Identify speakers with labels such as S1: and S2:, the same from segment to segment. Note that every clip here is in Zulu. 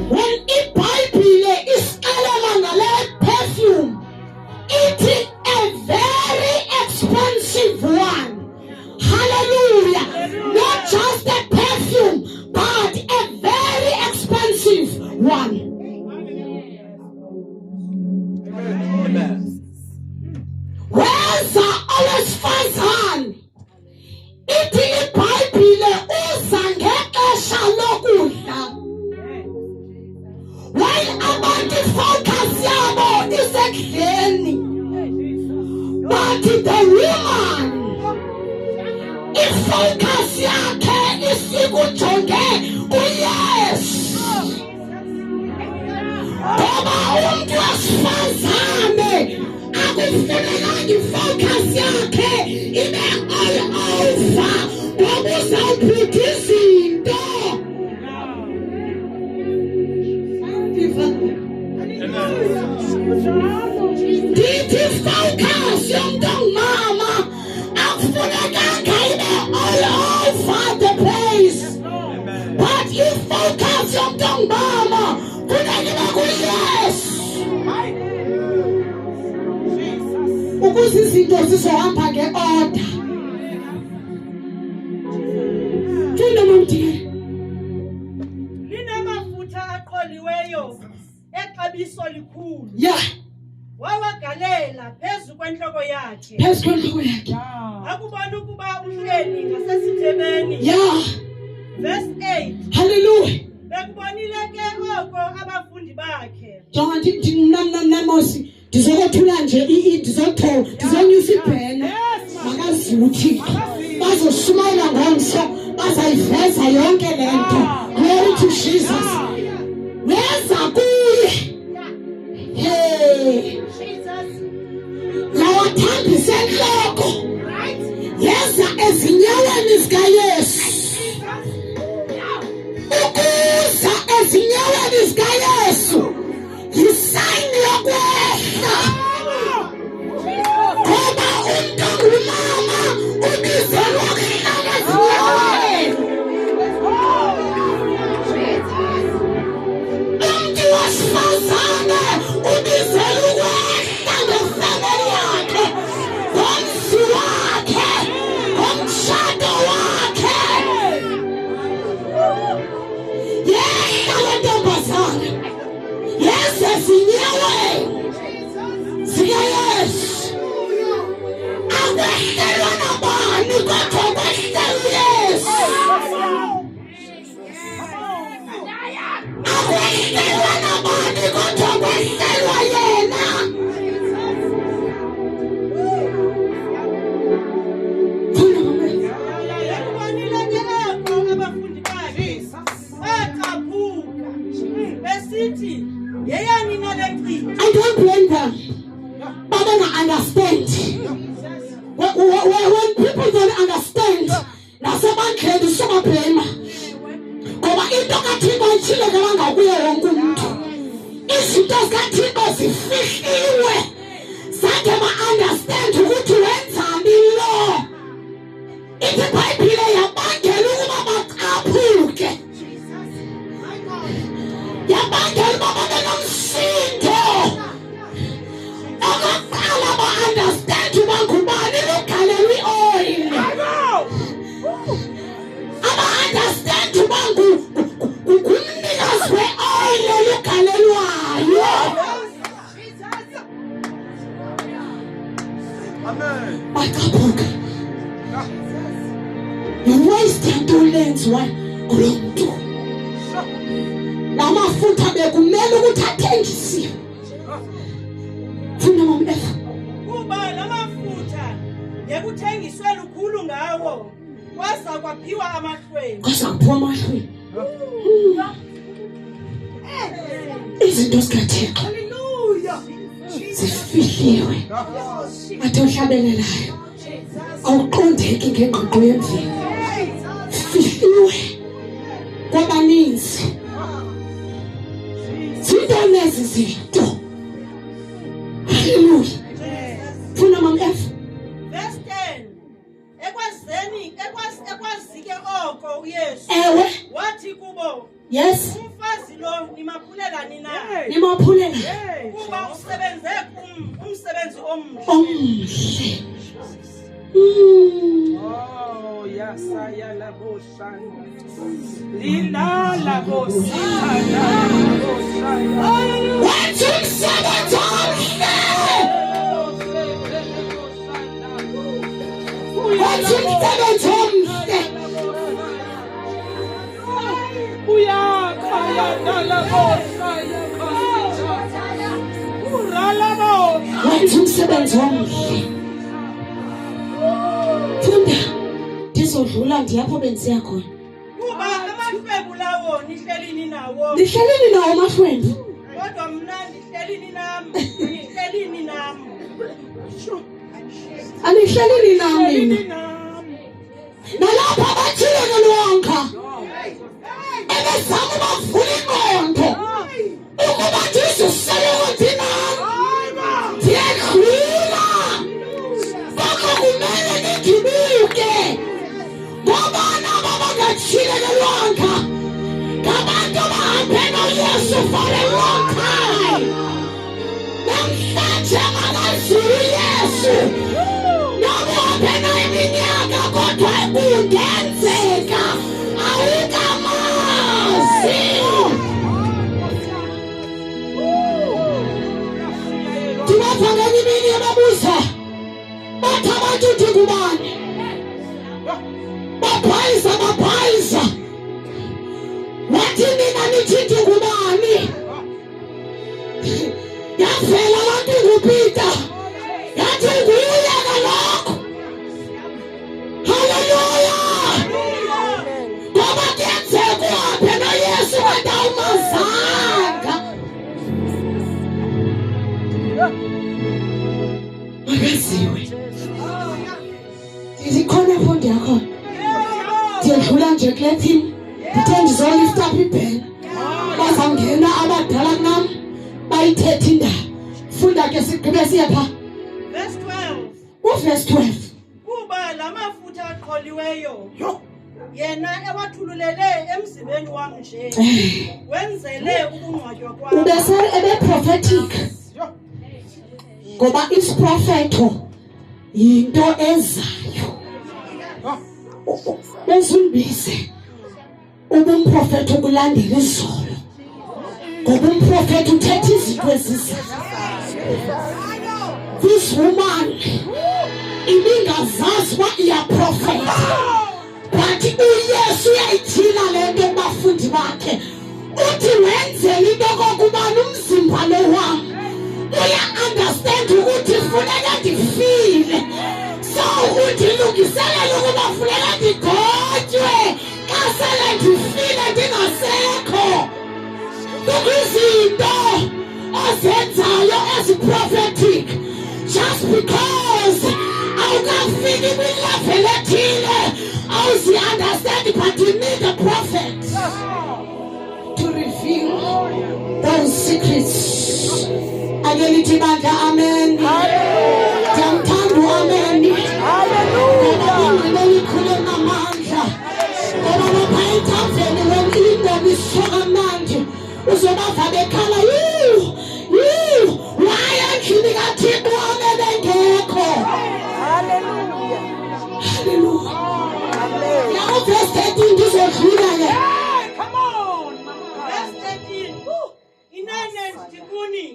S1: When iBhayibhile isiqala ngale perfume, it is a very expensive one. Hallelujah. Not just a perfume, but a very expensive one. Where's owesifazane? Ithi iBhayibhile uza ngexesha lokudla. While abantu focus yabo isekudleni. But the woman, ifocus yakhe isikujonge kuYesu. Ngoba umuntu wesifazane akufunekanga ifocus yakhe ibe all over ngoba uzawubhida izinto. Ndithi focus yomntu ongumama akufunekanga ibe all over the place. But ifocus yomntu ongumama funeka ibe kuYesu. Ukuze izinto zizohamba nge-order.
S2: Linamafutha aqoliweyo exabiso likhulu.
S1: Yeah.
S2: Wawagalela phezu kwentloko yakhe.
S1: Phezu kwentloko yakhe.
S2: Akubona ukuba uhleli ngasesithebeni.
S1: Yeah.
S2: Verse 8.
S1: Hallelujah.
S2: Bekubonile ke oko abafundi bakhe.
S1: Jonga ndinamnamosi ndizokothula nje ndizonyusa ibhena. Makaziwe uThixo. Bazoshumayela ngomso bazayiveza yonke le nto. Glory to Jesus. Weza kuye. Hey. Lawathambisa entloko. Yeza ezinyaweni zikaYesu. Ukuza ezinyaweni zikaYesu yisayini yokwehla. Ngoba umuntu ongumama ubizelwe ukuhlala ezinyaweni. Umuntu wesifazane ubizelwe ukwehla ngefamily yakhe, ngomzi wakhe, ngomshado wakhe. Yehla le ntombazane. Yeza ezinyaweni zikaYesu. Akwehlelwa nabani kodwa akwehlelwa uYesu. Akwehlelwa nabani kodwa akwehlelwa yena.
S2: Bekubonile ke oko abafundi bakhe. Baqaphuka. Besithi, yeyani nalechithi.
S1: I don't blame them. But they don't understand. When people don't understand, nasebandleni sobablame. Ngoba into kaThixo itshilo kangakuye wonke umuntu. Izinto zikaThixo zifihliwe. Zange ba-understand ukuthi wenzani lo. Ithi iBhayibhile yabangela ukuba baqaphuke. Yabangela ukuba babe nomsindo. Okokuqala ba-understand uba ngubani lugalelwe i-oil. Aba-understand uba ngumnikazi we-oil olugalelwayo. Baqaphuka. You-waste into lenziwa kulo mntu. La mafutha bekumele ukuthi athengisiwe. Funa mama F.
S2: Kuba lamafutha yekuthengiswe lukhulu ngawo. Kwasa kwaphiwa amahlweni.
S1: Kwasa kuphiwa amahlweni. Izinto zikaThixo.
S2: Hallelujah.
S1: Zifihliwe. Athe uhlabelelayo. Awuqondeki ngengqiqo yemvelo. Fihliwe. Kwabaninzi. Zintoni ezi zinto? Hallelujah. Funa mama F.
S2: Verse 10. Ekwazike oko uYesu.
S1: Ewe.
S2: Wathi kubo.
S1: Yes.
S2: Umfazi lo nimaphulela nina.
S1: Nimaphulela.
S2: Kuba usebenze umsebenzi omuhle.
S1: Omhle.
S3: Oh, yes, I am a bosan. Lina la bosita.
S1: What's umsebenzi omhle? What's umsebenzi omhle? What's umsebenzi omhle? Funda ndizodlula ndiyapho benziya khona.
S2: Kuba amahwebu lawo nihlelini nawo.
S1: Nihleleni nawo amahwebu.
S2: Kodwa mna nihlelini nami.
S1: Anihleleni nami. Nalapha bathile ngelonga. Ebezama bavula ingqondo. Ukuba ndizosebenza nami. Ndiyakhula. Bakho kumele nigibuke. Ngoba nabo bangathile ngelonga. Ngabantu abahambe noYesu for a long time. Namhlanje makaziwe Yesu. Nabo bena iminyaka kodwa kungenzeka. Awukamazi. Ndibavangeli imini yababuza. Bathi abantu ndingubani? Babhayiza. Wathi mina nithi ndingubani? Yavela abantu nguPeter. Yathi nguye kalokho. Haleluya. Ngoba kuyenzeka uhambe noYesu kodwa awumazanga. Makaziwe. Ndikhona mfundi yakho. Ndiyadlula nje kule team. Ndithe ndizolift up ibhela. Bazangena abadala kunam bayithethe indaba. Funda ke sigqibe siye pha.
S2: Verse 12.
S1: Verse 12.
S2: Kuba lamafutha aqholiweyo. Yena ewathululele emzimbeni wami nje. Wenzele ukungcwatywa kwami.
S1: Ubese ebe prophetic. Ngoba isiprofeto yinto ezayo. Bezumbize. Ubumprofeto ukulandela izolo. Ngoba umprofeto uthetha izinto ezizayo. This woman ibingazazi uba iyaprofeta. But uYesu uyayithina le nto kubafundi bakhe. Uthi wenzele into kokubani umzimba lo wam. Uya-understand ukuthi funeka ndifile. So undilungiselela ukuba funeka ndigotywe. Kasele ndifile ndingasekho. Izinto ozenzayo ezi-prophetic. Just because awukafiki kwi-level ethile awuzi-understand, but you need a prophet to reveal those secrets. Ake lithi bandla amen. Ndiyamthanda u-amen. Ngoba ingqina elikhulu enamandla. Ngoba lapha ethaveni wena indaba isisoka manje uzobava bekhala waya endlini kaThixo abebengekho. Hallelujah. Now verse 13 ndizodlula ke.
S3: Come on,
S2: Verse 13. Inene ndikuni.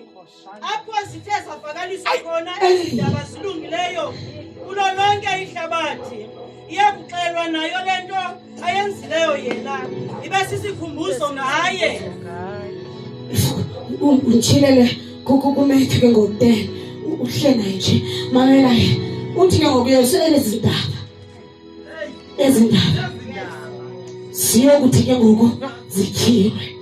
S2: Apho zithe zavakaliswa khona izindaba zilungileyo kulo lonke ihlabathi. Iyakuxelwa nayo lento ayenzileyo yena. Ibe sisikhumbuzo ngaye.
S1: Ngitshilele kukumethe ke ngo-10 uhlena nje mamela uthi ke ngokuyesu ezindaba siyokuthi ke ngoku zithiwe.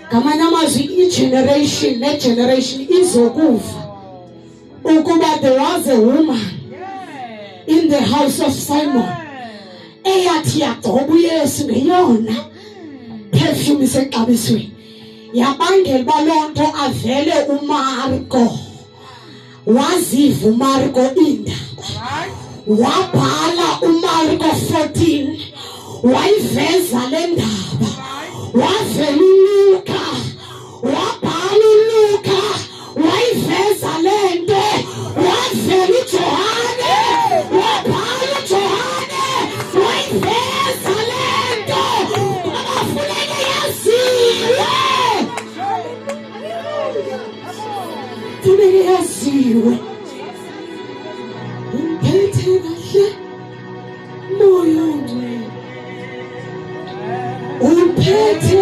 S1: Ngamanye amazwi i-generation ne-generation izokuva ukuba there was a woman in the house of Simon eyathi yagcoba uYesu ngeyona perfume isexabisweni. Yabangela uba loo nto avele uMarko. Waziva uMarko indaba. Wabhala uMarko 14. Wayiveza le ndaba. Wavela uLuka Makhaziwe umphethe kahle moya ongcwele umphethe